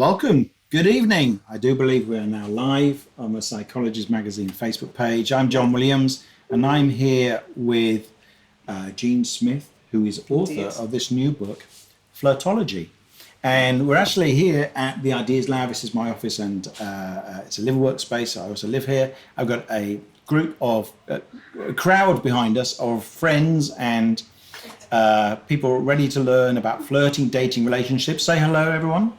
Welcome. Good evening. I do believe we are now live on the Psychologist Magazine Facebook page. I'm John Williams, and I'm here with Jean Smith, who is author of this new book, Flirtology. And we're actually here at the Ideas Lab. This is my office, and it's a live workspace. I also live here. I've got a group of a crowd behind us of friends and people ready to learn about flirting, dating, relationships. Say hello, everyone.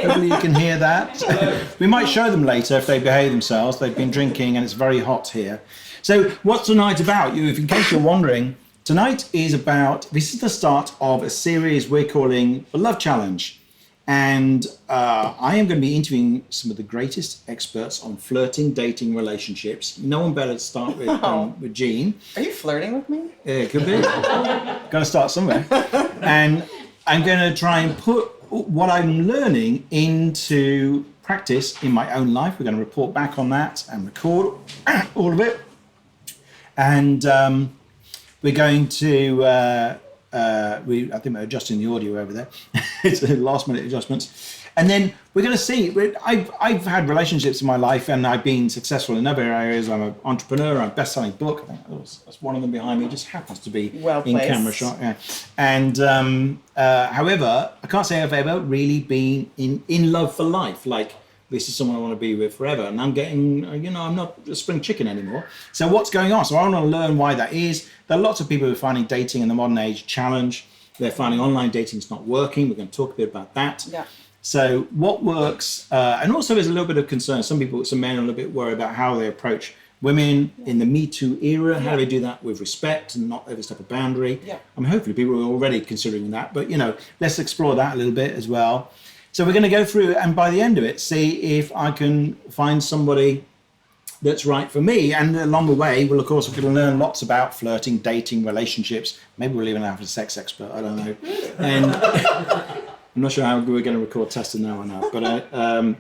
Hopefully you can hear that. We might show them later if they behave themselves. They've been drinking and it's very hot here. So what's tonight about? In case you're wondering, tonight is about, this is the start of a series we're calling the Love Challenge. And I am going to be interviewing some of the greatest experts on flirting, dating, relationships. No one better to start with Jean. Are you flirting with me? Yeah, it could be. Got to start somewhere. And I'm going to try and put what I'm learning into practice in my own life. We're going to report back on that and record all of it. And we're going to, I think we're adjusting the audio over there. It's a last minute adjustments. And then we're going to see, I've had relationships in my life and I've been successful in other areas. I'm an entrepreneur, I'm a best-selling book. I think that's one of them behind me, just happens to be in camera shot. Yeah. And however, I can't say I've ever really been in love for life. Like, this is someone I want to be with forever. And I'm getting, I'm not a spring chicken anymore. So what's going on? So I want to learn why that is. There are lots of people who are finding dating in the modern age challenge. They're finding online dating is not working. We're going to talk a bit about that. Yeah. So what works, and also there's a little bit of concern. Some men are a little bit worried about how they approach women in the Me Too era. How do they do that with respect and not overstep a boundary? Yeah. I mean, hopefully people are already considering that, but let's explore that a little bit as well. So we're going to go through and by the end of it, see if I can find somebody that's right for me. And along the way, we'll of course we're going to learn lots about flirting, dating, relationships. Maybe we'll even have a sex expert, I don't know. And I'm not sure how we're going to record testing now or not, but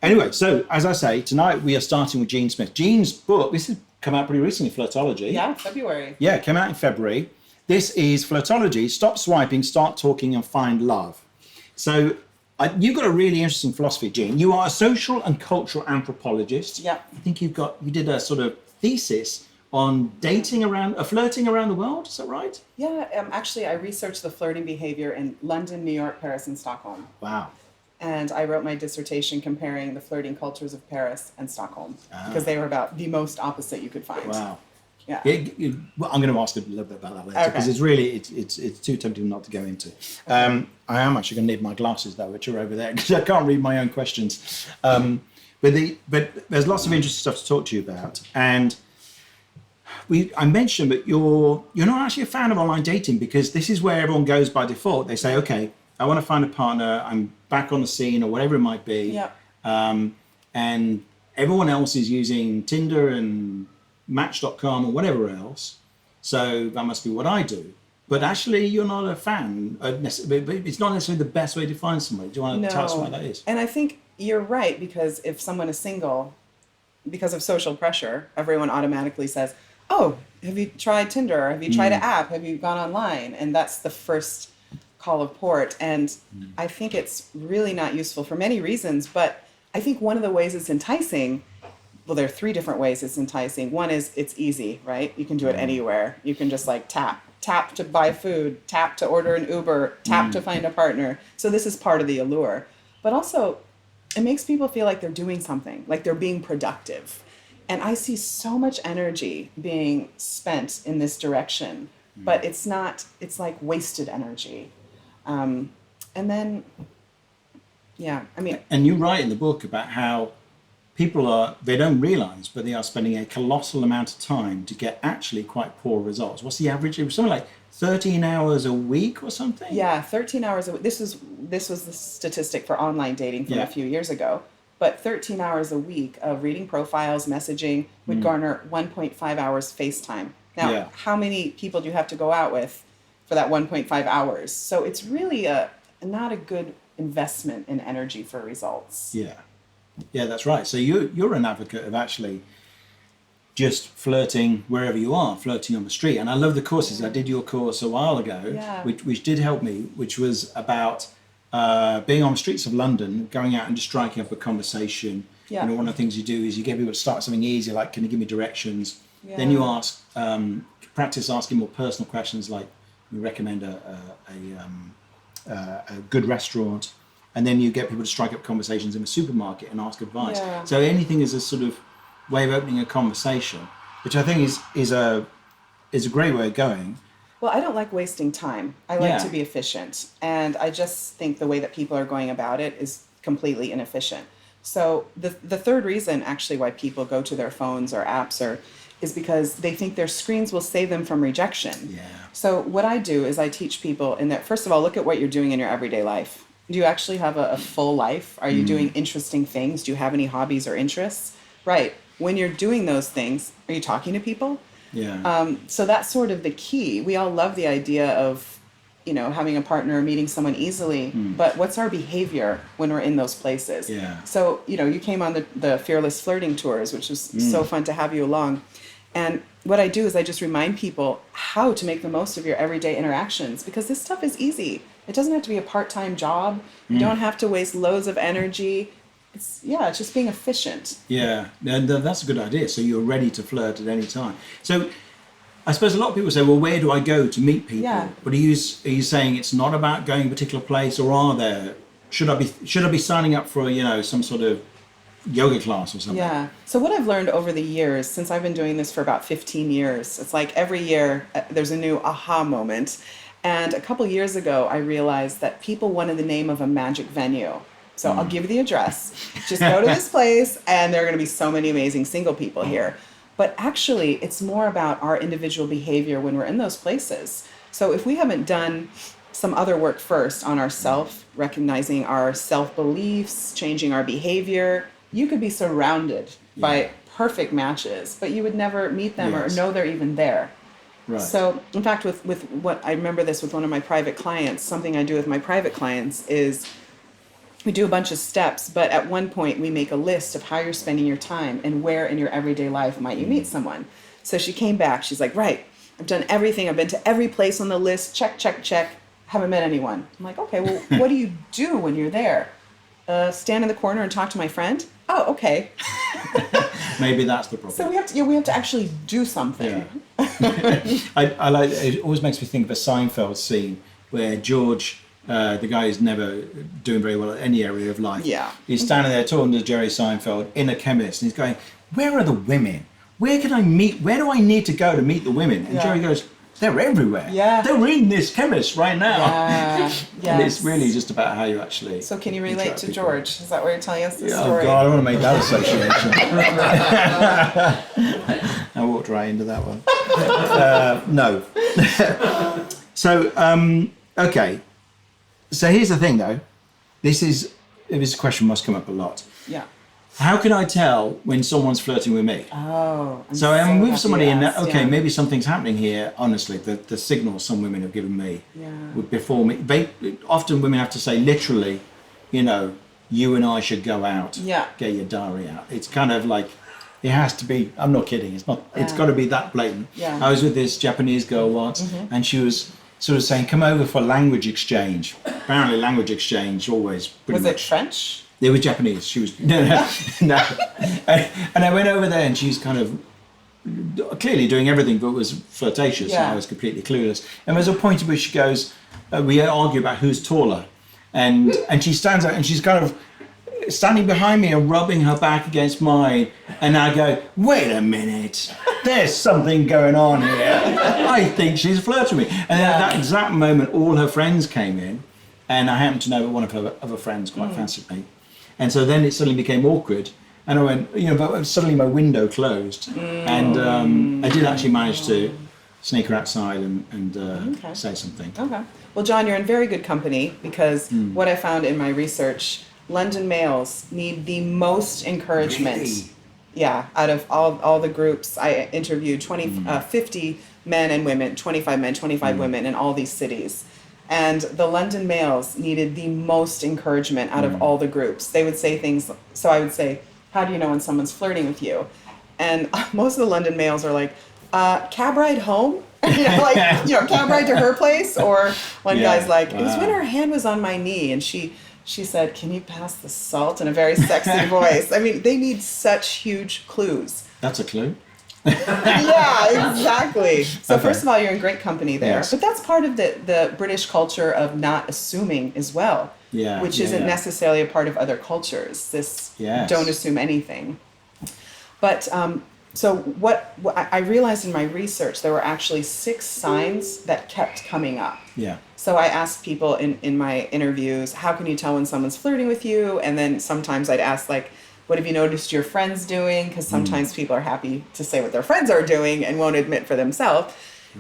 anyway, so as I say, tonight we are starting with Jean Smith. Jean's book, this has come out pretty recently, Flirtology. Yeah, February. Yeah, it came out in February. This is Flirtology, Stop Swiping, Start Talking and Find Love. So you've got a really interesting philosophy, Jean. You are a social and cultural anthropologist. Yeah. I think you did a sort of thesis on flirting around the world, is that right? Yeah, actually I researched the flirting behavior in London, New York, Paris, and Stockholm. Wow. And I wrote my dissertation comparing the flirting cultures of Paris and Stockholm because they were about the most opposite you could find. Wow. Yeah. Well, I'm going to ask a little bit about that later because it's really it's too tempting not to go into. I am actually going to need my glasses though, which are over there because I can't read my own questions. But there's lots of interesting stuff to talk to you about, and I mentioned that you're not actually a fan of online dating because this is where everyone goes by default. They say, okay, I want to find a partner. I'm back on the scene or whatever it might be. Yeah. And everyone else is using Tinder and Match.com or whatever else. So that must be what I do. But actually, you're not a fan. It's not necessarily the best way to find somebody. Do you want to tell us why that is? And I think you're right because if someone is single, because of social pressure, everyone automatically says, oh, have you tried Tinder? Have you tried an app? Have you gone online? And that's the first call of port. And I think it's really not useful for many reasons. But I think one of the ways it's enticing, well, there are three different ways it's enticing. One is it's easy, right? You can do it anywhere. You can just like tap to buy food, tap to order an Uber, tap to find a partner. So this is part of the allure. But also, it makes people feel like they're doing something, like they're being productive. And I see so much energy being spent in this direction, but it's like wasted energy. And then, yeah, I mean. And you write in the book about how people they don't realize, but they are spending a colossal amount of time to get actually quite poor results. What's the average? It was something like 13 hours a week or something? Yeah, 13 hours a week. This was the statistic for online dating from a few years ago. But 13 hours a week of reading profiles, messaging would garner 1.5 hours FaceTime. Now, how many people do you have to go out with for that 1.5 hours? So it's really not a good investment in energy for results. Yeah, that's right. So you're an advocate of actually just flirting wherever you are, flirting on the street. And I love the courses. I did your course a while ago, which did help me, which was about being on the streets of London, going out and just striking up a conversation. Yeah. You know, one of the things you do is you get people to start something easy, like, can you give me directions? Yeah. Then you ask, practice asking more personal questions, like you recommend a good restaurant, and then you get people to strike up conversations in a supermarket and ask advice. Yeah. So anything is a sort of way of opening a conversation, which I think is a great way of going. Well, I don't like wasting time. I like Yeah. to be efficient. And I just think the way that people are going about it is completely inefficient. So the third reason actually why people go to their phones or apps is because they think their screens will save them from rejection. Yeah. So what I do is I teach people in that, first of all, look at what you're doing in your everyday life. Do you actually have a full life? Are you doing interesting things? Do you have any hobbies or interests? Right. When you're doing those things, are you talking to people? Yeah. So that's sort of the key. We all love the idea of, having a partner, meeting someone easily, but what's our behavior when we're in those places? Yeah. So, you came on the Fearless Flirting tours, which was so fun to have you along. And what I do is I just remind people how to make the most of your everyday interactions, because this stuff is easy. It doesn't have to be a part-time job. You don't have to waste loads of energy. It's just being efficient. Yeah, and that's a good idea. So you're ready to flirt at any time. So I suppose a lot of people say, well, where do I go to meet people? Yeah. But are you saying it's not about going to a particular place, or should I be signing up for some sort of yoga class or something? Yeah. So what I've learned over the years, since I've been doing this for about 15 years, it's like every year there's a new aha moment. And a couple years ago, I realized that people wanted the name of a magic venue. So I'll give you the address. Just go to this place, and there are going to be so many amazing single people here. But actually, it's more about our individual behavior when we're in those places. So if we haven't done some other work first on ourself, recognizing our self-beliefs, changing our behavior, you could be surrounded by perfect matches, but you would never meet them or know they're even there. Right. So, in fact, with what I remember this with one of my private clients, something I do with my private clients is we do a bunch of steps, but at one point we make a list of how you're spending your time and where in your everyday life might you meet someone. So she came back, she's like, right, I've done everything. I've been to every place on the list, check, check, check, haven't met anyone. I'm like, okay, well, what do you do when you're there? Stand in the corner and talk to my friend? Oh, okay. Maybe that's the problem. So we have to actually do something. Yeah. I like it. Always makes me think of a Seinfeld scene where George, the guy who's never doing very well at any area of life, he's standing there talking to Jerry Seinfeld in a chemist, and he's going, "Where are the women? Where can I meet? Where do I need to go to meet the women?" And Jerry goes, "They're everywhere. Yeah. They're in this chemist right now." Yeah. And it's really just about how you actually. So can you relate interact to with George? Is that why you're telling us this people. story? Oh God, I don't want to make that association. I walked right into that one. No. So okay. So here's the thing, though. This question must come up a lot. Yeah. How can I tell when someone's flirting with me? Oh. So I'm with happy somebody you and asked, okay, maybe something's happening here. Honestly, the signals some women have given me before me. Often women have to say literally, you and I should go out. Yeah. Get your diary out. It's kind of like, it has to be. I'm not kidding. It's not. It's got to be that blatant. Yeah. I was with this Japanese girl once, and she was sort of saying, "Come over for language exchange." Apparently, language exchange always. Was it French? It was Japanese. She was no. And I went over there, and she's kind of clearly doing everything, but was flirtatious. Yeah. And I was completely clueless. And there's a point at which she goes, we argue about who's taller, and she stands up, and she's kind of standing behind me and rubbing her back against mine, and I go, "Wait a minute, there's something going on here. I think she's flirting with me." And then at that exact moment, all her friends came in, and I happened to know that one of her other friends quite fancied me. And so then it suddenly became awkward, and I went, but suddenly my window closed, and I did actually manage to sneak her outside and say something. Okay. Well, John, you're in very good company, because what I found in my research, London males need the most encouragement. Really? Yeah, out of all the groups, I interviewed 50 men and women, 25 men, 25 women in all these cities. And the London males needed the most encouragement out of all the groups. They would say things, so I would say, "How do you know when someone's flirting with you?" And most of the London males are like, "Cab ride home?" Cab ride to her place. Or one Yeah. guy's like, it was Wow. when her hand was on my knee, and she said, "Can you pass the salt?" in a very sexy voice. I mean, they need such huge clues. That's a clue. Yeah, exactly. So Okay. first of all, you're in great company there. Yes. But that's part of the British culture of not assuming as well. Yeah, Which yeah, isn't yeah. necessarily a part of other cultures. This Yes. don't assume anything. But so what I realized in my research, there were actually 6 signs that kept coming up. Yeah. So I asked people in my interviews, how can you tell when someone's flirting with you? And then sometimes I'd ask, like, what have you noticed your friends doing? Because sometimes people are happy to say what their friends are doing and won't admit for themselves.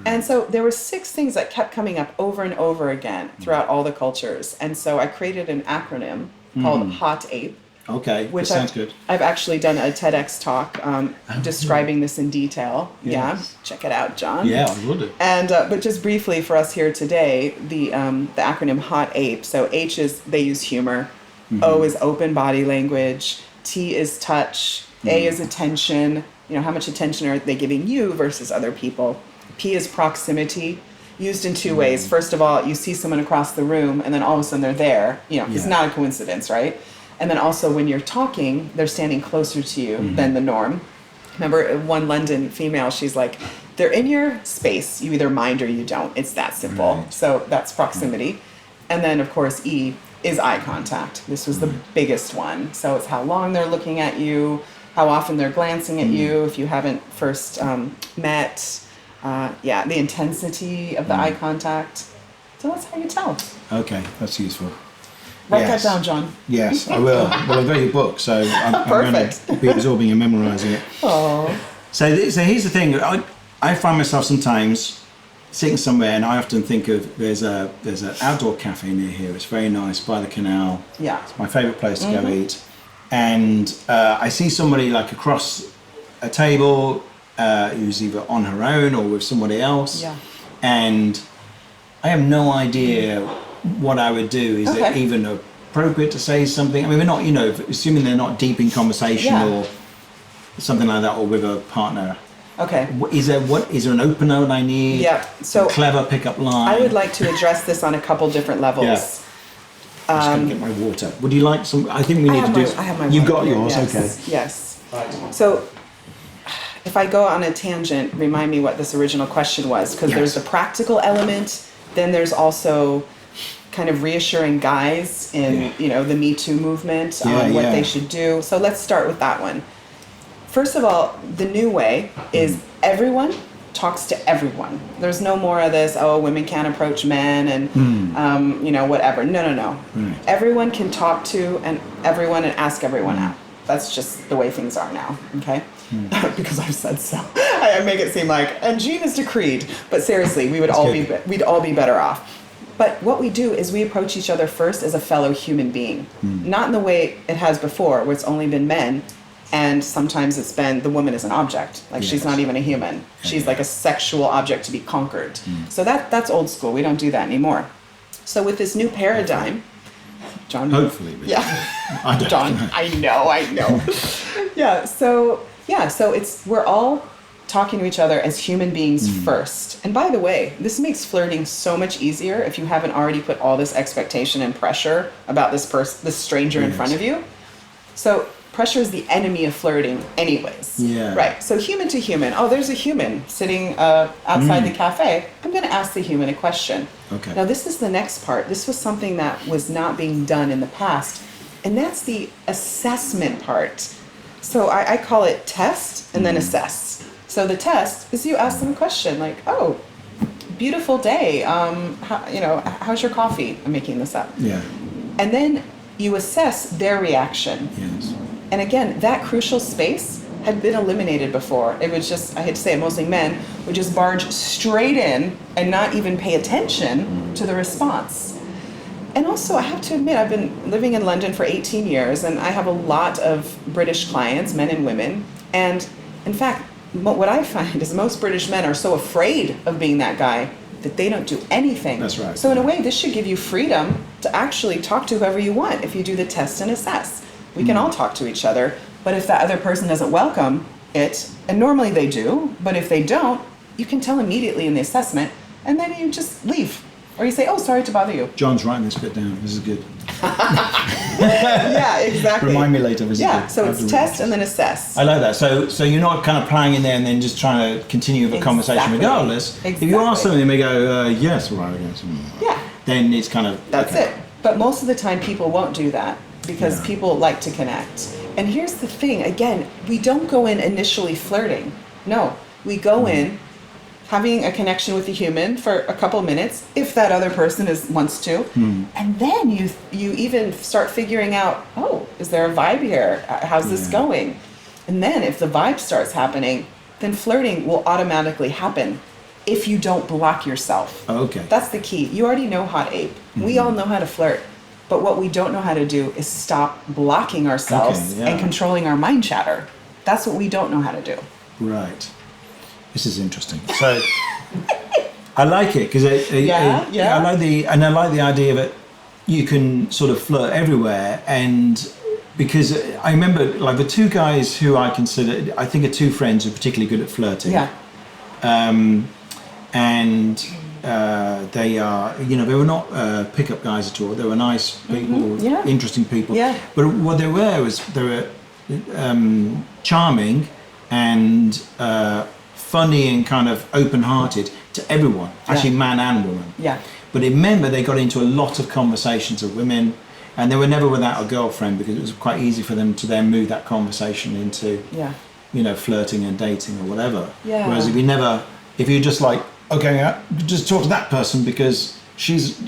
And so there were 6 things that kept coming up over and over again throughout all the cultures. And so I created an acronym called HOT APE. Okay. Which that sounds good. I've actually done a TEDx talk describing this in detail. Yes. Yeah, check it out, John. Yeah, I would. And but just briefly for us here today, the acronym HOT APE. So H is they use humor, O is open body language, T is touch, A is attention. How much attention are they giving you versus other people? P is proximity. Used in 2 ways. First of all, you see someone across the room, and then all of a sudden they're there. It's Yeah. not a coincidence, right? And then also when you're talking, they're standing closer to you than the norm. Remember one London female, she's like, they're in your space. You either mind or you don't. It's that simple. Right. So that's proximity. And then, of course, E is eye contact. This was the biggest one. So it's how long they're looking at you, how often they're glancing at you if you haven't first met. The intensity of the eye contact. So that's how you tell. Okay, that's useful. Write Yes. that down, John. Yes, I will. Well, I've got your book, so I'm going Perfect. to be absorbing and memorising it. Oh. So here's the thing. I find myself sometimes sitting somewhere, and I often think of there's an outdoor cafe near here. It's very nice by the canal. Yeah. It's my favourite place to go eat. And I see somebody like across a table who's either on her own or with somebody else. Yeah. And I have no idea what I would do. Is it Okay. even appropriate to say something? I mean, we're not, assuming they're not deep in conversation Yeah. or something like that, or with a partner. Okay. Is there an opener that I need? Yeah. So a clever pickup line. I would like to address this on a couple different levels. Yeah. I'm just going to get my water. Would you like some? I think we need to do. I have my You water got here, yours, yes, okay. Yes. Right. So if I go on a tangent, remind me what this original question was, because Yes. there's the practical element, then there's also kind of reassuring guys in, the Me Too movement on what they should do. So let's start with that one. First of all, the new way is everyone talks to everyone. There's no more of this, women can't approach men and, whatever. No. Right. Everyone can talk to everyone and ask everyone out. That's just the way things are now, okay? Because I've said so. I make it seem like, and Jean is decreed. But seriously, we'd all be better off. But what we do is we approach each other first as a fellow human being. Not in the way it has before, where it's only been men. And sometimes it's been the woman is an object. Like she's not even a human. She's like a sexual object to be conquered. So that's old school. We don't do that anymore. So with this new paradigm, John. Hopefully. Yeah. I don't John, know. I know. So we're all talking to each other as human beings first. And by the way, this makes flirting so much easier if you haven't already put all this expectation and pressure about this stranger in front of you. So pressure is the enemy of flirting anyways. Yeah. Right. So human to human. Oh, there's a human sitting outside the cafe. I'm going to ask the human a question. Okay. Now, this is the next part. This was something that was not being done in the past. And that's the assessment part. So I call it test and then assess. So the test is you ask them a question like, oh, beautiful day. How's your coffee? I'm making this up. Yeah. And then you assess their reaction. Yes. And again, that crucial space had been eliminated before. It was just, I hate to say it, mostly men would just barge straight in and not even pay attention to the response. And also, I have to admit, I've been living in London for 18 years, and I have a lot of British clients, men and women. And in fact, what I find is most British men are so afraid of being that guy that they don't do anything. That's right. So in a way, this should give you freedom to actually talk to whoever you want if you do the test and assess. We can all talk to each other, but if that other person doesn't welcome it, and normally they do, but if they don't, you can tell immediately in the assessment, and then you just leave. Or you say, oh, sorry to bother you. John's writing this bit down. This is good. Yeah, exactly. Remind me later. This is good. So it's test and then assess. I like that. So you're not kind of playing in there and then just trying to continue the conversation regardless. If you ask something and they go, yes, right, yes. Yeah. Then it's kind of... That's it. But most of the time people won't do that because people like to connect. And here's the thing, again, we don't go in initially flirting. No, we go in having a connection with the human for a couple minutes, if that other person wants to. And then you even start figuring out, oh, is there a vibe here? How's this going? And then if the vibe starts happening, then flirting will automatically happen if you don't block yourself. Okay. That's the key. You already know hot ape. We all know how to flirt. But what we don't know how to do is stop blocking ourselves and controlling our mind chatter. That's what we don't know how to do. Right. This is interesting. So I like it because I like the idea that you can sort of flirt everywhere, and because I remember like the two guys who I consider, I think are two friends who are particularly good at flirting. Yeah. And they are, they were not pickup guys at all. They were nice people, interesting people. Yeah. But what they were was they were charming and funny and kind of open-hearted to everyone, actually man and woman. Yeah. But remember, they got into a lot of conversations of women, and they were never without a girlfriend because it was quite easy for them to then move that conversation into, flirting and dating or whatever. Yeah. Whereas if you're just like, okay, just talk to that person because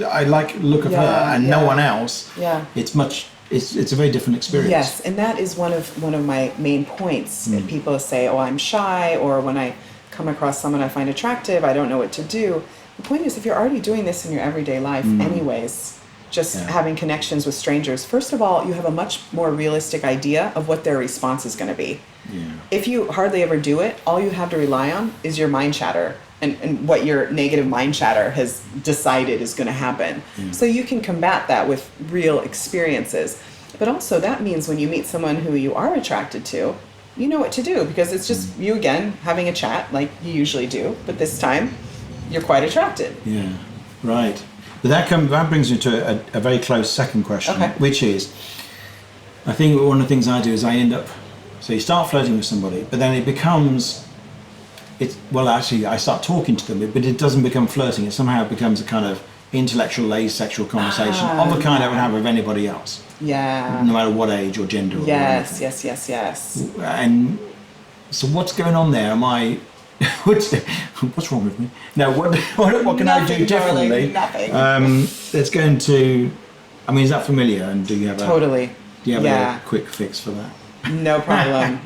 I like the look of her and no one else. Yeah. It's a very different experience. Yes, and that is one of my main points. People say, oh, I'm shy, or when I come across someone I find attractive, I don't know what to do. The point is, if you're already doing this in your everyday life anyways, just having connections with strangers, first of all, you have a much more realistic idea of what their response is going to be. Yeah. If you hardly ever do it, all you have to rely on is your mind chatter and what your negative mind chatter has decided is going to happen. So you can combat that with real experiences. But also that means when you meet someone who you are attracted to, you know what to do because it's just you again having a chat like you usually do, but this time you're quite attracted. Yeah, right. But that brings me to a very close second question, which is, I think one of the things I do is I end up, so you start flirting with somebody, but then it becomes, I start talking to them, but it doesn't become flirting. It somehow becomes a kind of intellectual, asexual conversation of the kind I would have with anybody else. Yeah. No matter what age or gender. Yes. And so what's going on there? Am I... what's wrong with me? No, what can I do differently? Nothing. That's going to... I mean, is that familiar? And do you have Totally. Do you have a quick fix for that? No problem.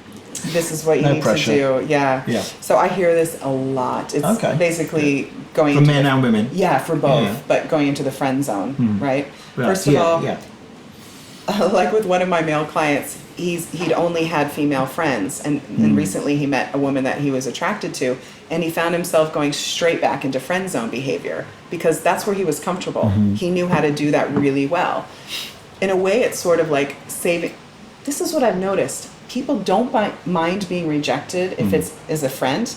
This is what you need to do. Yeah. So I hear this a lot. It's basically going for men and women. Yeah, for both, but going into the friend zone, right? First of all, like with one of my male clients, he'd only had female friends, and recently he met a woman that he was attracted to, and he found himself going straight back into friend zone behavior because that's where he was comfortable. He knew how to do that really well. In a way, it's sort of like saving. This is what I've noticed. People don't mind being rejected if it's as a friend,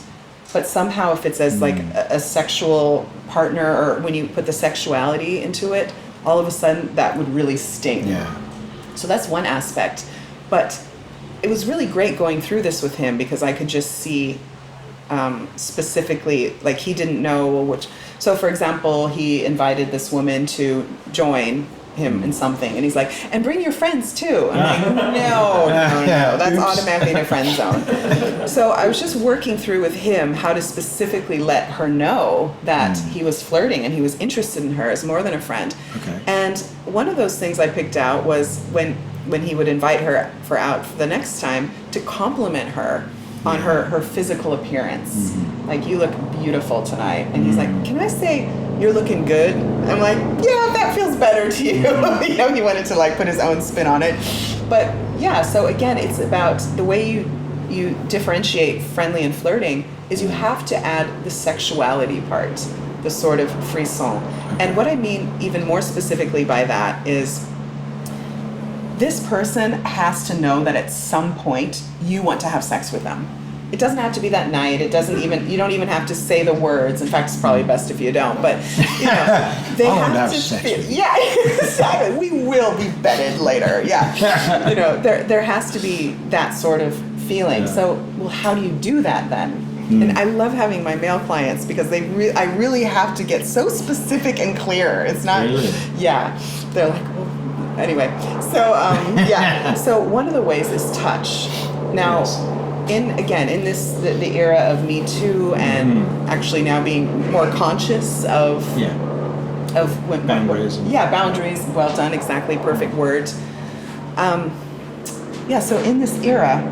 but somehow if it's as like a sexual partner, or when you put the sexuality into it, all of a sudden that would really sting. Yeah. So that's one aspect. But it was really great going through this with him because I could just see specifically, like he didn't know which. So for example, he invited this woman to join him in something, and he's like, and bring your friends too. I'm like, no, that's automatically in a friend zone. So I was just working through with him how to specifically let her know that he was flirting and he was interested in her as more than a friend. And one of those things I picked out was when he would invite her out for the next time, to compliment her on her physical appearance. Like, you look beautiful tonight. And he's like, can I say you're looking good? I'm like, yeah, that feels better to you. He wanted to like put his own spin on it. But yeah, so again, it's about the way you differentiate friendly and flirting is you have to add the sexuality part, the sort of frisson. And what I mean even more specifically by that is this person has to know that at some point you want to have sex with them. it doesn't have to be that night. It doesn't even, you don't even have to say the words. In fact, it's probably best if you don't, but you know, they have to feel, yeah, exactly. We will be bedded later. Yeah. You know, there has to be that sort of feeling. Yeah. So, well, how do you do that then? And I love having my male clients because I really have to get so specific and clear. It's not, Really? yeah. They're like, well, anyway. So, yeah. So one of the ways is touch. Now, in this the era of Me Too and actually now being more conscious of when, boundaries. Boundaries. Well done. Exactly. Perfect word. So in this era,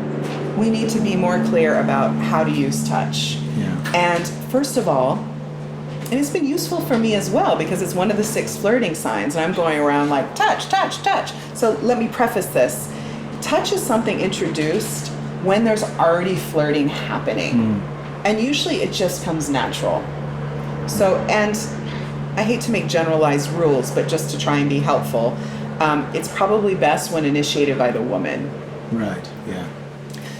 we need to be more clear about how to use touch. Yeah. And first of all, and it's been useful for me as well because it's one of the 6 flirting signs, and I'm going around like touch, touch, touch. So let me preface this. Touch is something introduced when there's already flirting happening. And usually it just comes natural. So, and I hate to make generalized rules, but just to try and be helpful, it's probably best when initiated by the woman. Right, yeah.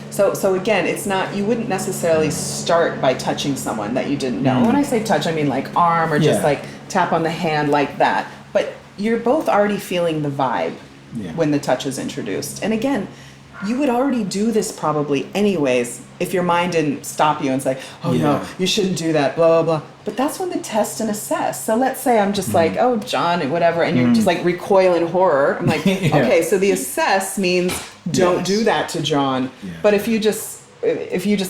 So again, it's not, you wouldn't necessarily start by touching someone that you didn't know. When I say touch, I mean like arm or just like tap on the hand like that. But you're both already feeling the vibe when the touch is introduced. And again, you would already do this probably anyways if your mind didn't stop you and say, oh no, you shouldn't do that, blah, blah, blah. But that's when the test and assess. So let's say I'm just like, oh, John, whatever, and you're just like recoil in horror. I'm like, okay, so the assess means don't do that to John. But if you just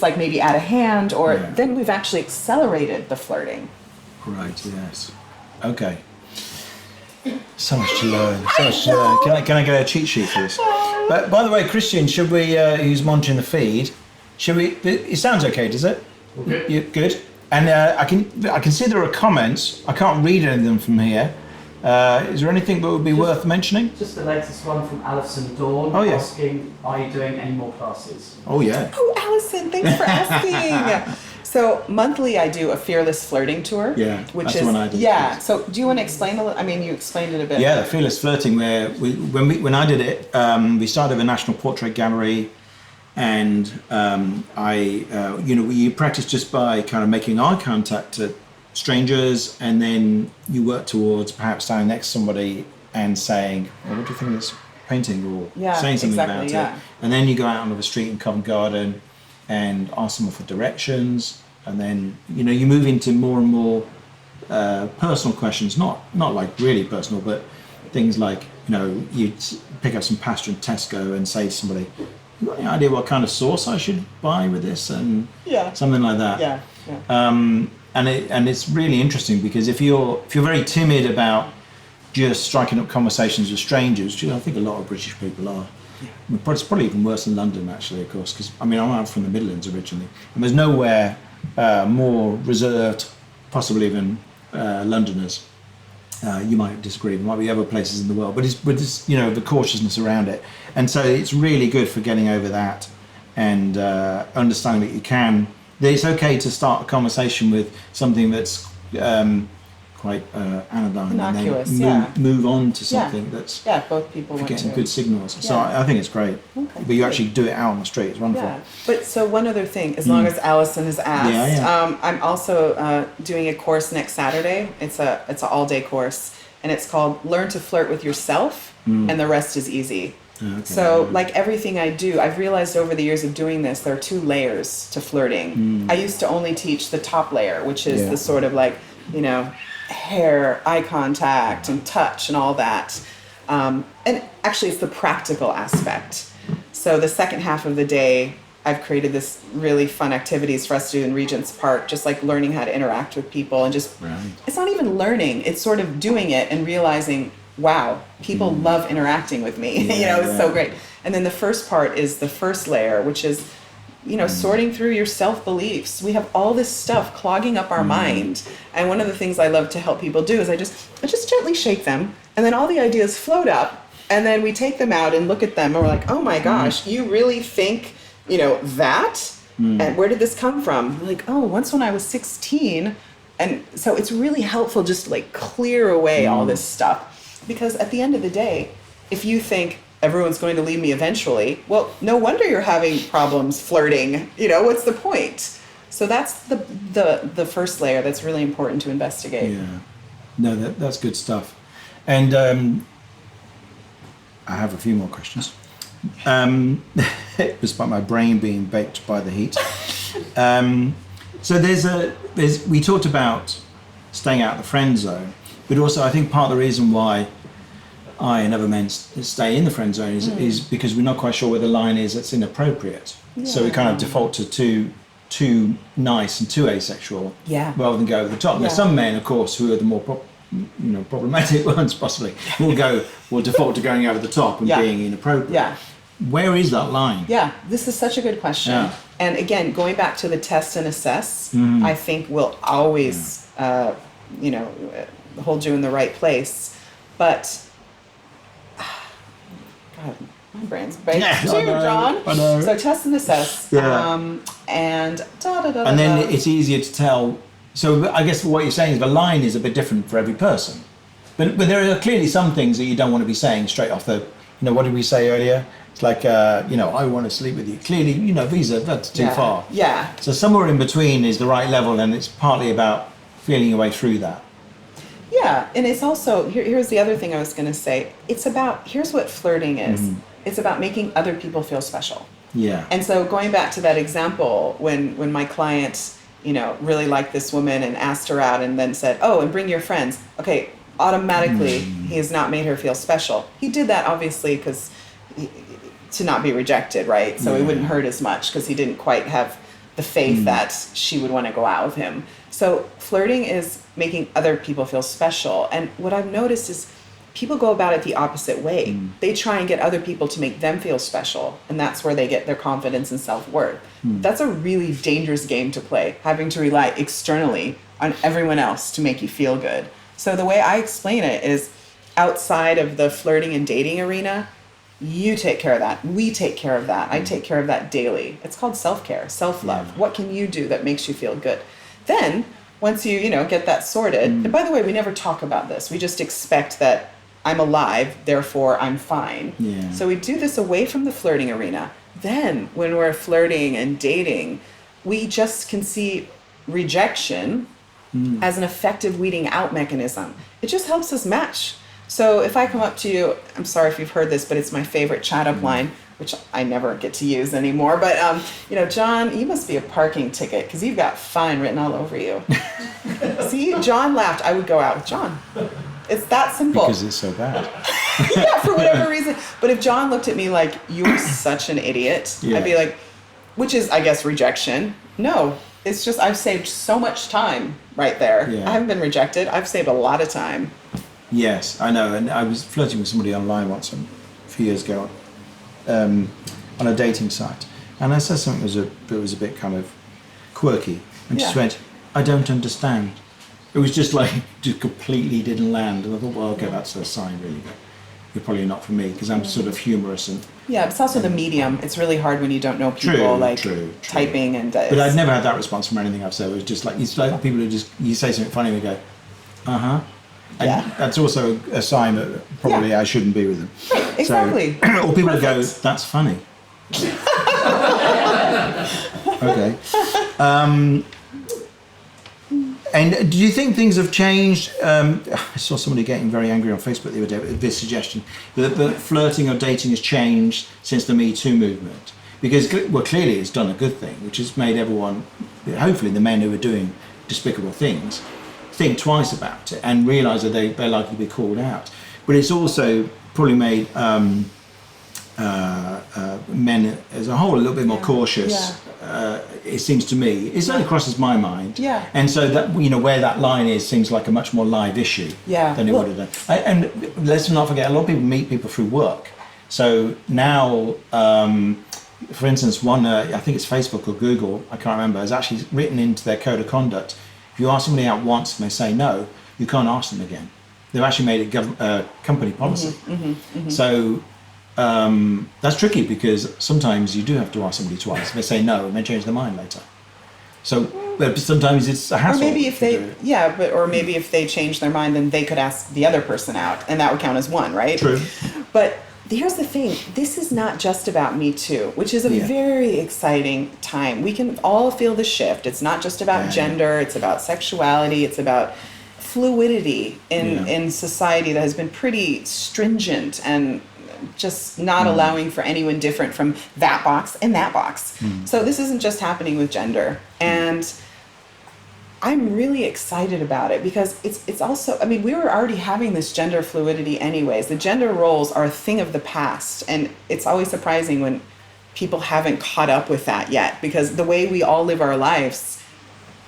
like maybe add a hand or then we've actually accelerated the flirting. Right, yes. Okay. So much to learn. So much to learn. Can I get a cheat sheet for this? But by the way, Christian, should we, who's monitoring the feed, should we, it sounds okay, does it? Okay. You good? And I can see there are comments. I can't read any of them from here. Is there anything that would be worth mentioning? Just the latest one from Alison Dawn asking, are you doing any more classes? Oh, yeah. Oh, Alison, thanks for asking. So monthly I do a fearless flirting tour. Yeah, which that's is the one I do. yeah. So do you want to explain a little? I mean, you explained it a bit. Yeah, the fearless flirting. Where when I did it, we started a national portrait gallery, and you practice just by kind of making eye contact to strangers, and then you work towards perhaps standing next to somebody and saying, well, "What do you think of this painting?" or saying something about it. And then you go out onto the street in Covent Garden and ask someone for directions, and then you move into more and more personal questions, not like really personal, but things like you'd pick up some pasta in Tesco and say to somebody, "You got any idea what kind of sauce I should buy with this?" and something like that. And it's really interesting because if you're very timid about just striking up conversations with strangers, which I think a lot of British people are. But it's probably even worse in London, actually, of course, because I'm out from the Midlands originally, and there's nowhere more reserved, possibly even Londoners. You might disagree. There might be other places in the world, but it's the cautiousness around it, and so it's really good for getting over that and understanding that it's okay to start a conversation with something that's quite anodyne, innocuous, and then move on to something that's both people want getting to. good signals. So I think it's great. Okay, but you actually do it out on the street. It's wonderful. Yeah. But so one other thing, as long as Alison has asked, I'm also doing a course next Saturday. It's an all-day course, and it's called Learn to Flirt with Yourself, and the rest is easy. Okay. So like everything I do, I've realized over the years of doing this, there are 2 layers to flirting. I used to only teach the top layer, which is the sort of like, hair, eye contact, and touch, and all that. And actually, it's the practical aspect. So the second half of the day, I've created this really fun activities for us to do in Regent's Park, just like learning how to interact with people and just, it's not even learning, it's sort of doing it and realizing, wow, people love interacting with me. It's so great. And then the first part is the first layer, which is sorting through your self-beliefs. We have all this stuff clogging up our mind. And one of the things I love to help people do is I just gently shake them, and then all the ideas float up, and then we take them out and look at them, and we're like, oh my gosh, you really think, that? And where did this come from? We're like, oh, once when I was 16. And so it's really helpful just to like clear away all this stuff. Because at the end of the day, if you think everyone's going to leave me eventually. Well, no wonder you're having problems flirting. You know, what's the point? So that's the first layer that's really important to investigate. Yeah. No, that's good stuff. And I have a few more questions. Despite my brain being baked by the heat. So we talked about staying out of the friend zone, but also I think part of the reason why I and other men stay in the friend zone is because we're not quite sure where the line is that's inappropriate. Yeah. So we kind of default to too nice and too asexual, rather than go over the top. Now some men, of course, who are the more problematic ones possibly, will default to going over the top and being inappropriate. Yeah. Where is that line? Yeah, this is such a good question. Yeah. And again, going back to the test and assess, I think will always, hold you in the right place. But, God, my brain's baked too, John. I know. So test and assess. And And then it's easier to tell. So I guess what you're saying is the line is a bit different for every person. But there are clearly some things that you don't want to be saying straight off the, what did we say earlier? It's like, I want to sleep with you. Clearly, that's too far. Yeah. So somewhere in between is the right level, and it's partly about feeling your way through that. Yeah, and it's also, here's the other thing I was going to say. It's about, here's what flirting is. Mm-hmm. It's about making other people feel special. Yeah. And so going back to that example, when my client, really liked this woman and asked her out and then said, oh, and bring your friends. Okay, automatically, he has not made her feel special. He did that, obviously, because to not be rejected, right? So it wouldn't hurt as much because he didn't quite have the faith that she would want to go out with him. So flirting is making other people feel special. And what I've noticed is people go about it the opposite way. They try and get other people to make them feel special. And that's where they get their confidence and self-worth. That's a really dangerous game to play, having to rely externally on everyone else to make you feel good. So the way I explain it is outside of the flirting and dating arena, you take care of that. We take care of that. I take care of that daily. It's called self-care, self-love. Yeah. What can you do that makes you feel good? Then, once you, get that sorted, and by the way, we never talk about this. We just expect that I'm alive, therefore I'm fine. Yeah. So we do this away from the flirting arena. Then, when we're flirting and dating, we just can see rejection as an effective weeding out mechanism. It just helps us match. So if I come up to you, I'm sorry if you've heard this, but it's my favorite chat up line, which I never get to use anymore. But, John, you must be a parking ticket because you've got fine written all over you. See, John laughed. I would go out with John. It's that simple. Because it's so bad. Yeah, for whatever reason. But if John looked at me like, you're such an idiot, I'd be like, which is, I guess, rejection. No, it's just I've saved so much time right there. Yeah. I haven't been rejected. I've saved a lot of time. Yes, I know. And I was flirting with somebody online once a few years ago on a dating site. And I said something that was a bit kind of quirky. And she went, I don't understand. It was just completely didn't land. And I thought, well, okay, that's a sign really. You're probably not for me because I'm sort of humorous and... Yeah, it's also the medium. It's really hard when you don't know people true. Typing and... But I'd never had that response from anything I've said. It was just it's like people who just... You say something funny and they go, uh-huh. And that's also a sign that probably I shouldn't be with them. Right, exactly. So, or people who go, that's funny. Okay. And do you think things have changed? I saw somebody getting very angry on Facebook the other day with this suggestion that flirting or dating has changed since the Me Too movement. Because, clearly it's done a good thing, which has made everyone, hopefully the men who are doing despicable things, think twice about it and realise that they're likely to be called out. But it's also probably made men as a whole a little bit more cautious. It seems to me. It certainly crosses my mind. Yeah. And so that where that line is seems like a much more live issue than it would have done. And let's not forget, a lot of people meet people through work. So now, for instance, one I think it's Facebook or Google, I can't remember, has actually written into their code of conduct. If you ask somebody out once and they say no, you can't ask them again. They've actually made it company policy. So that's tricky because sometimes you do have to ask somebody twice. They say no and they change their mind later. So but sometimes it's a hassle. Or maybe if maybe if they change their mind, then they could ask the other person out, and that would count as one, right? True. But here's the thing, this is not just about Me Too, which is a very exciting time. We can all feel the shift. It's not just about gender, it's about sexuality, it's about fluidity in society that has been pretty stringent and just not allowing for anyone different from that box and that box. So this isn't just happening with gender. And I'm really excited about it because it's also, I mean, we were already having this gender fluidity anyways. The gender roles are a thing of the past. And it's always surprising when people haven't caught up with that yet, because the way we all live our lives,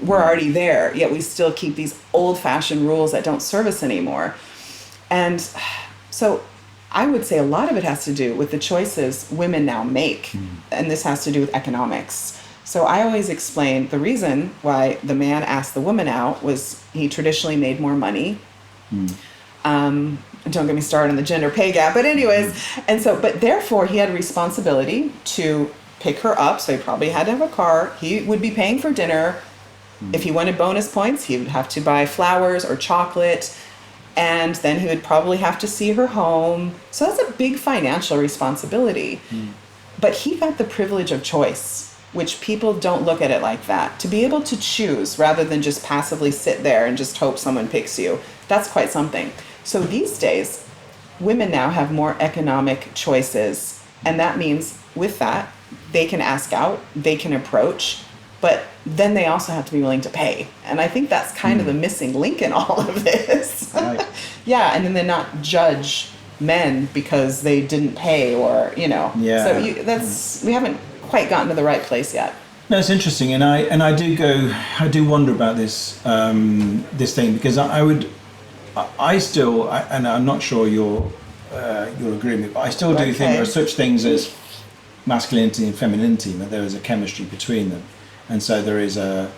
we're already there, yet we still keep these old-fashioned rules that don't serve us anymore. And so I would say a lot of it has to do with the choices women now make. And this has to do with economics. So I always explain the reason why the man asked the woman out was he traditionally made more money. Don't get me started on the gender pay gap, but anyways, and so, but therefore he had a responsibility to pick her up. So he probably had to have a car. He would be paying for dinner. If he wanted bonus points, he would have to buy flowers or chocolate. And then he would probably have to see her home. So that's a big financial responsibility. But he got the privilege of choice, which people don't look at it like that. To be able to choose rather than just passively sit there and just hope someone picks you, that's quite something. So these days, women now have more economic choices. And that means with that, they can ask out, they can approach, but then they also have to be willing to pay. And I think that's kind of the missing link in all of this. Right. Yeah, and then they're not judge men because they didn't pay or, you know. Yeah. So we haven't quite gotten to the right place yet. No, it's interesting, and I do wonder about this this thing, because I still, and I'm not sure you'll agree with me, but I still do think there are such things as masculinity and femininity, that there is a chemistry between them, and so there is that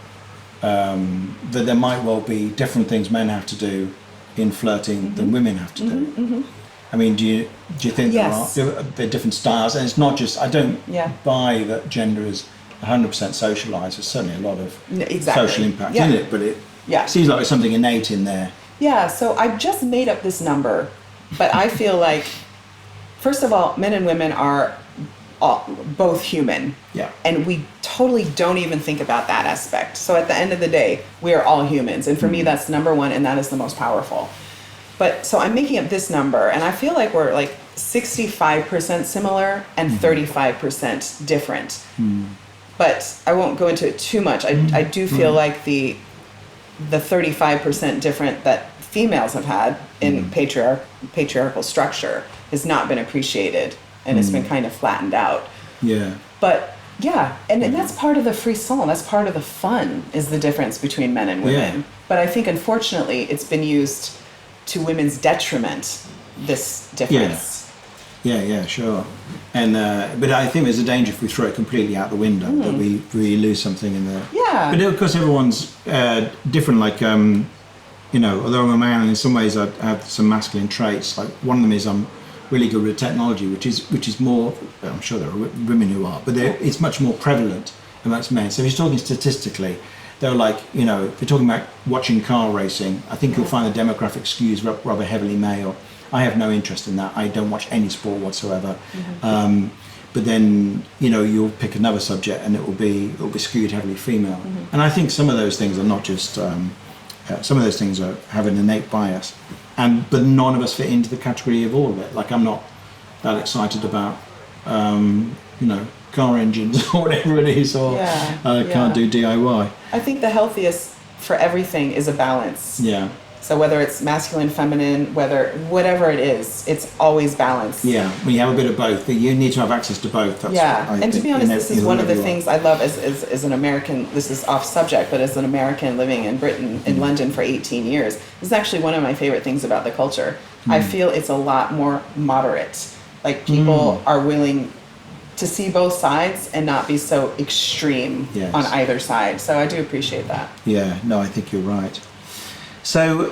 there might well be different things men have to do in flirting than women have to do. I mean, do you think there are different styles? And it's not just, I don't buy that gender is 100% socialised. There's certainly a lot of social impact in it, but it seems like there's something innate in there. Yeah, so I've just made up this number, but I feel like, first of all, men and women are both human. Yeah. And we totally don't even think about that aspect. So at the end of the day, we are all humans. And for me, that's number one, and that is the most powerful. But so I'm making up this number, and I feel like we're like 65% similar and 35% different. But I won't go into it too much. I do feel like the 35% different that females have had in patriarchal structure has not been appreciated, and it's been kind of flattened out. Yeah. But yeah, and that's part of the frisson. That's part of the fun, is the difference between men and women. Yeah. But I think unfortunately it's been used to women's detriment, this difference. Yeah, sure. And but I think there's a danger if we throw it completely out the window, that we lose something in there. Yeah. But of course everyone's different. Like although I'm a man, and in some ways I have some masculine traits. Like one of them is I'm really good with technology, which is more. I'm sure there are women who are, but it's much more prevalent amongst men. So if you're talking statistically, they're like, if you're talking about watching car racing, I think you'll find the demographic skews rather heavily male. I have no interest in that. I don't watch any sport whatsoever. But then, you'll pick another subject and it will be skewed heavily female. And I think some of those things are not just, some of those things have an innate bias. But none of us fit into the category of all of it. Like I'm not that excited about, car engines or whatever it is, or can't do DIY. I think the healthiest for everything is a balance. Yeah. So whether it's masculine, feminine, whatever it is, it's always balanced. Yeah, we have a bit of both. But you need to have access to both. That's and to be honest, this is one of the things I love as an American. This is off subject, but as an American living in Britain, in London for 18 years, this is actually one of my favorite things about the culture. I feel it's a lot more moderate. Like people are willing to see both sides and not be so extreme on either side. So I do appreciate that. Yeah, no, I think you're right. So,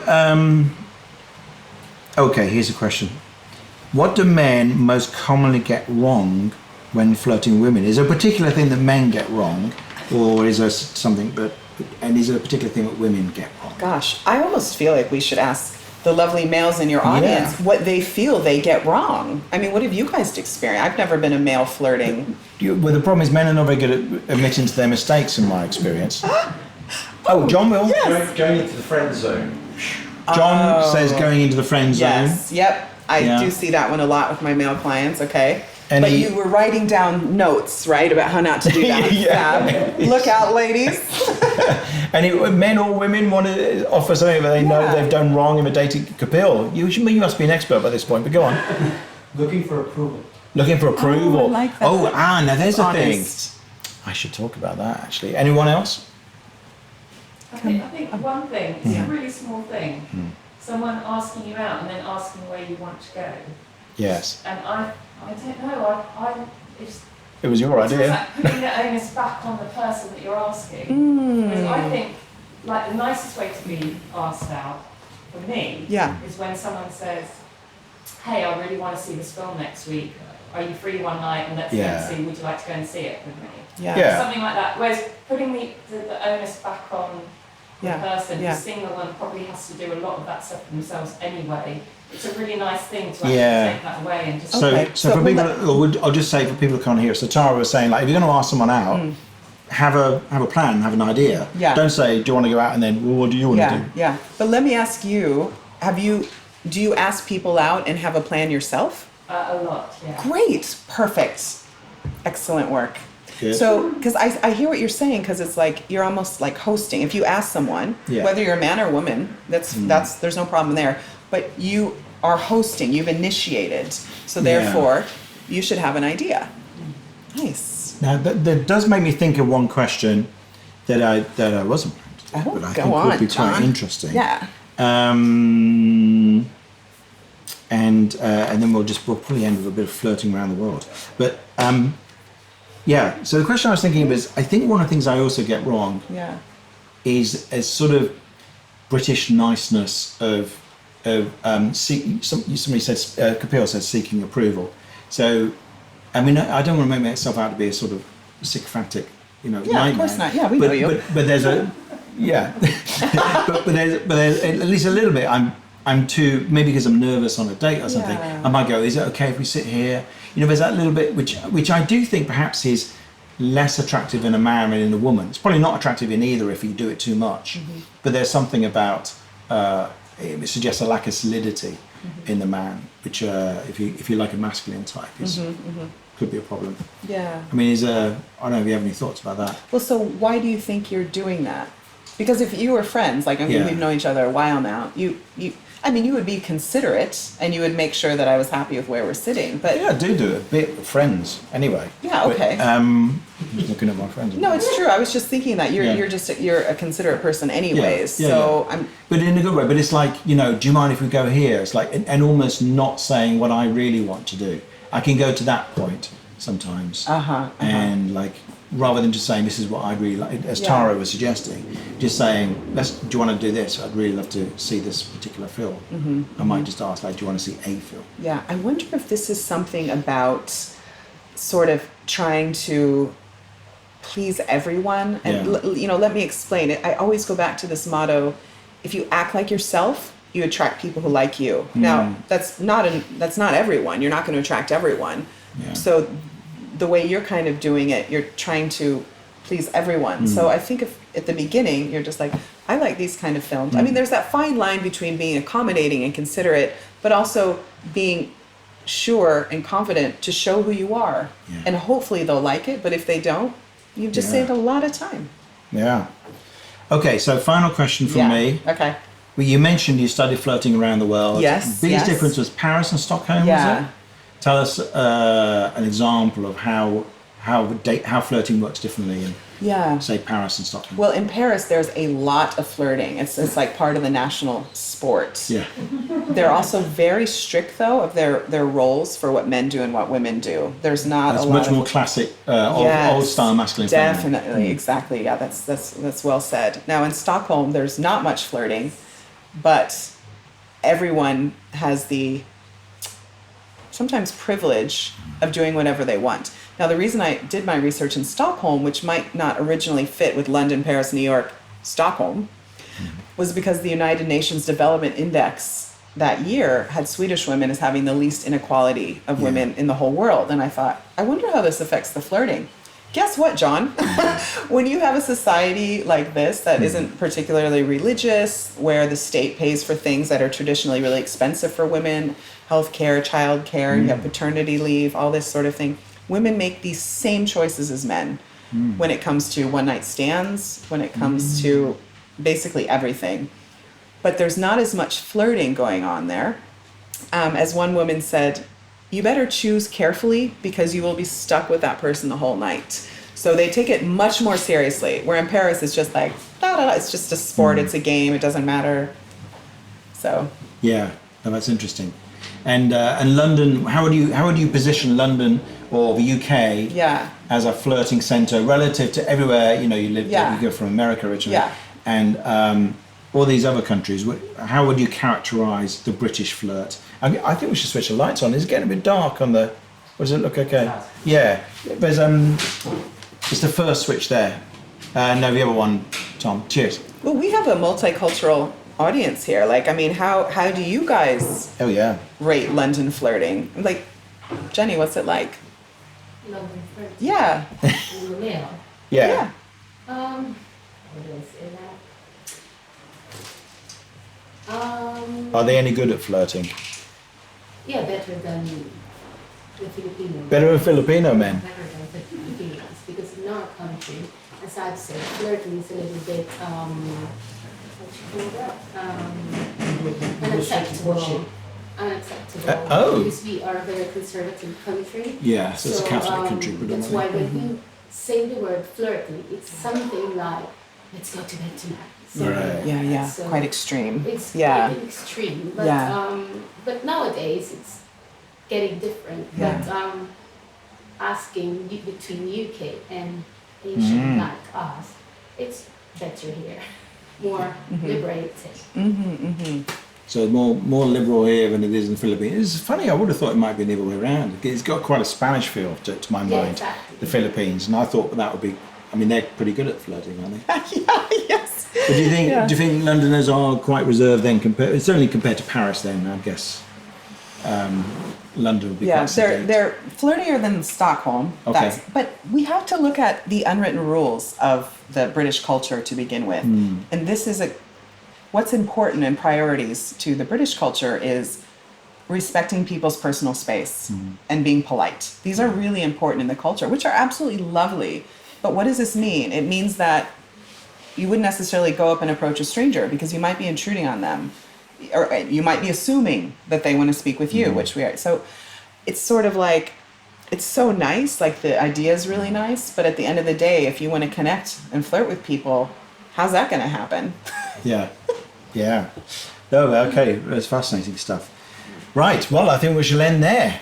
okay, here's a question. What do men most commonly get wrong when flirting with women? Is there a particular thing that men get wrong, or is there something, and is there a particular thing that women get wrong? Gosh, I almost feel like we should ask the lovely males in your audience what they feel they get wrong. I mean, what have you guys experienced? I've never been a male flirting. Well, the problem is men are not very good at admitting to their mistakes, in my experience. John will. Yes. Going into the friend zone. John says going into the friend zone. Yes. Yep. I do see that one a lot with my male clients. Okay. And but you were writing down notes, right, about how not to do that. Yeah. Look out, ladies. And men or women want to offer something that they know they've done wrong, imitating Kapil. You must be an expert by this point, but go on. Looking for approval. Looking for approval. I like that. Now there's a thing. Honest. I should talk about that, actually. Anyone else? I think one thing, it's a really small thing. Someone asking you out and then asking where you want to go. Yes. And I don't know, It was your it's idea. like putting the onus back on the person that you're asking. Whereas I think, like, the nicest way to be asked out, for me, is when someone says, hey, I really want to see this film next week. Are you free one night and let's go and see, would you like to go and see it with me? Yeah. Something like that. Whereas putting the onus back on the person who's single and probably has to do a lot of that stuff for themselves anyway, it's a really nice thing to actually take that away and just... So for people, I'll just say for people who can't hear, so Tara was saying, like, if you're going to ask someone out, have a plan, have an idea. Yeah. Don't say, do you want to go out, and then, well, what do you want to do? Yeah. But let me ask you, do you ask people out and have a plan yourself? A lot, yeah. Great. Perfect. Excellent work. Good. So, because I hear what you're saying, because it's like you're almost like hosting. If you ask someone, whether you're a man or a woman, that's there's no problem there. But you are hosting. You've initiated. So therefore, you should have an idea. Nice. Now that does make me think of one question that I wasn't planning to do, but I think would be quite interesting. Yeah. And then we'll probably end with a bit of flirting around the world. But so the question I was thinking of is, I think one of the things I also get wrong is a sort of British niceness of seeking. Somebody says, Kapil says, seeking approval. So, I mean, I don't want to make myself out to be a sort of sycophantic, nightmare. Of course not. Yeah, we know you. But there's a but there's at least a little bit. I'm too, maybe because I'm nervous on a date or something. I might go, is it okay if we sit here? There's that little bit which I do think perhaps is less attractive in a man than in a woman. It's probably not attractive in either if you do it too much. But there's something about it suggests a lack of solidity in the man, which if you like a masculine type could be a problem. Yeah. I mean, I don't know if you have any thoughts about that. Well, so why do you think you're doing that? Because if you were friends, like we've known each other a while now, you would be considerate and you would make sure that I was happy with where we're sitting. But I do a bit with friends anyway. Yeah, okay. But, looking at my friends. No, it's true. I was just thinking that you're a considerate person anyways. But in a good way. But it's like, do you mind if we go here? It's like, and almost not saying what I really want to do. I can go to that point sometimes. And like, rather than just saying this is what I'd really like, as Tara was suggesting, just saying, do you want to do this? I'd really love to see this particular film. I might just ask, like, do you want to see a film? Yeah, I wonder if this is something about sort of trying to please everyone. And let me explain it. I always go back to this motto: if you act like yourself, you attract people who like you. Now, that's not everyone. You're not going to attract everyone. Yeah. So the way you're kind of doing it, you're trying to please everyone. So I think if at the beginning you're just like, I like these kind of films. I mean, there's that fine line between being accommodating and considerate, but also being sure and confident to show who you are. Yeah. And hopefully they'll like it, but if they don't, you've just saved a lot of time. Yeah. Okay, so final question from me. Okay. Well, you mentioned you studied flirting around the world. Yes. The biggest difference was Paris and Stockholm, was it? Tell us an example of how flirting works differently in, say, Paris and Stockholm. Well, in Paris, there's a lot of flirting. It's like part of the national sport. Yeah. They're also very strict, though, of their roles for what men do and what women do. There's not a lot. It's much more classic, old-style masculine. Definitely, exactly. Yeah, that's well said. Now, in Stockholm, there's not much flirting, but everyone has the sometimes privilege of doing whatever they want. Now, the reason I did my research in Stockholm, which might not originally fit with London, Paris, New York, Stockholm, was because the United Nations Development Index that year had Swedish women as having the least inequality of women in the whole world. And I thought, I wonder how this affects the flirting. Guess what, John? When you have a society like this that isn't particularly religious, where the state pays for things that are traditionally really expensive for women, healthcare, childcare, you have paternity leave, all this sort of thing, women make these same choices as men when it comes to one-night stands, when it comes to basically everything. But there's not as much flirting going on there. As one woman said, you better choose carefully because you will be stuck with that person the whole night. So they take it much more seriously. Where in Paris, it's just like, it's just a sport, it's a game, it doesn't matter. So. Yeah, no, that's interesting. And London, how would you position London or the UK as a flirting centre relative to everywhere? You know, you go from America originally, and all these other countries. How would you characterise the British flirt? I think we should switch the lights on. It's getting a bit dark on the. Does it look okay? Yeah, there's it's the first switch there. No, the other one, Tom. Cheers. Well, we have a multicultural audience here. Like, I mean, how do you guys rate London flirting? Like, Jenny, what's it like? London flirting? Yeah. In the male? Yeah. What do I say now? Are they any good at flirting? Yeah, better than the Filipino. Better than Filipino men? Better than the Filipinos, because in our country, as I've said, flirting is a little bit, what you call that? Unacceptable. Because we are a very conservative country. Yeah, so it's a Catholic country That's predominantly. why when we say the word flirting, it's something like, let's go to bed tonight. So Right. Yeah. So Quite extreme. it's Yeah. quite extreme, but but nowadays it's getting different. Yeah. But asking between UK and Asian like us, it's better here, more liberated. So more liberal here than it is in the Philippines. It's funny, I would have thought it might be the other way around. It's got quite a Spanish feel to my Yeah, mind, exactly. the Philippines, and I thought that would be. I mean, they're pretty good at flirting, aren't they? Yes. But do you think Londoners are quite reserved then, certainly compared to Paris? Then I guess London would be quite sedate. they're flirtier than Stockholm. Okay. But we have to look at the unwritten rules of the British culture to begin with. And this is what's important and priorities to the British culture is respecting people's personal space and being polite. These are really important in the culture, which are absolutely lovely. But what does this mean? It means that you wouldn't necessarily go up and approach a stranger because you might be intruding on them, or you might be assuming that they want to speak with you, which we are. So it's sort of like, it's so nice, like the idea is really nice, but at the end of the day, if you want to connect and flirt with people, how's that going to happen? Yeah. No, okay, that's fascinating stuff. Right, well, I think we shall end there.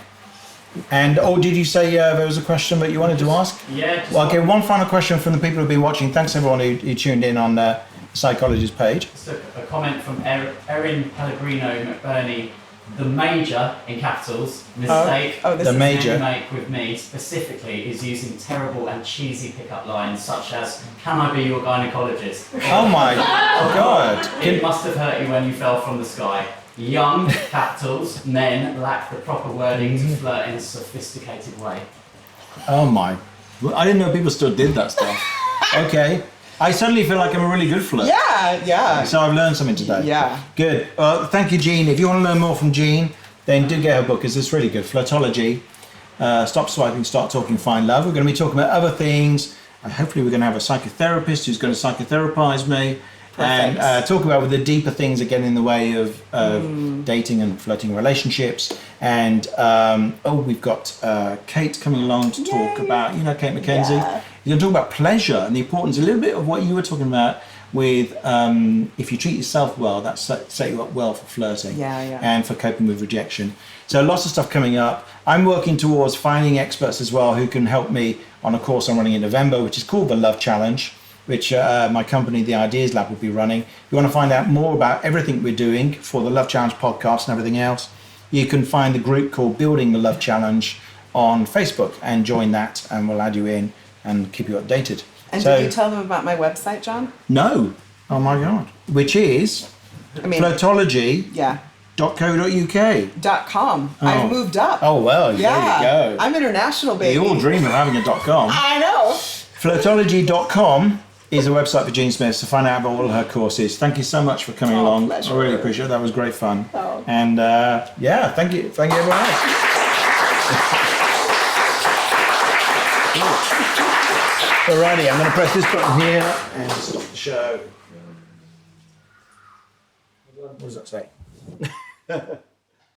And did you say there was a question that you wanted to ask? Yeah. Well, okay, one final question from the people who've been watching. Thanks everyone who tuned in on the Psychologist page. Just a comment from Erin Pellegrino McBurney. The major, in capitals, mistake this the is major. men make with me specifically is using terrible and cheesy pickup lines such as, "Can I be your gynecologist?" Oh my God. It must have hurt you when you fell from the sky. Young, capitals, men lack the proper wording to flirt in a sophisticated way. Oh my. I didn't know people still did that stuff. Okay. I suddenly feel like I'm a really good flirt. Yeah. So I've learned something today. Yeah. Good. Thank you, Jean. If you want to learn more from Jean, then do get her book, because it's really good. Flirtology. Stop Swiping, Start Talking, Find Love. We're going to be talking about other things. And hopefully we're going to have a psychotherapist who's going to psychotherapize me. Perfect. And talk about the deeper things that get in the way of dating and flirting relationships. And we've got Kate coming along to talk about, Kate McKenzie. Yeah. You're going to talk about pleasure and the importance, a little bit of what you were talking about with if you treat yourself well, that set you up well for flirting and for coping with rejection. So lots of stuff coming up. I'm working towards finding experts as well who can help me on a course I'm running in November, which is called the Love Challenge, which my company, the Ideas Lab, will be running. If you want to find out more about everything we're doing for the Love Challenge podcast and everything else, you can find the group called Building the Love Challenge on Facebook and join that, and we'll add you in and keep you updated. And did you tell them about my website, John? No. Oh my God. Which is Flirtology. Yeah. .co.uk. .com. Oh. I've moved up. Oh, well, there you go. I'm international, baby. We all dream of having a .com. I know. Flirtology.com is a website for Jean Smith to find out about all of her courses. Thank you so much for coming along. Pleasure. I really appreciate it. That was great fun. Oh. And yeah, thank you everyone else. Alrighty, I'm going to press this button here and stop the show. What does that say?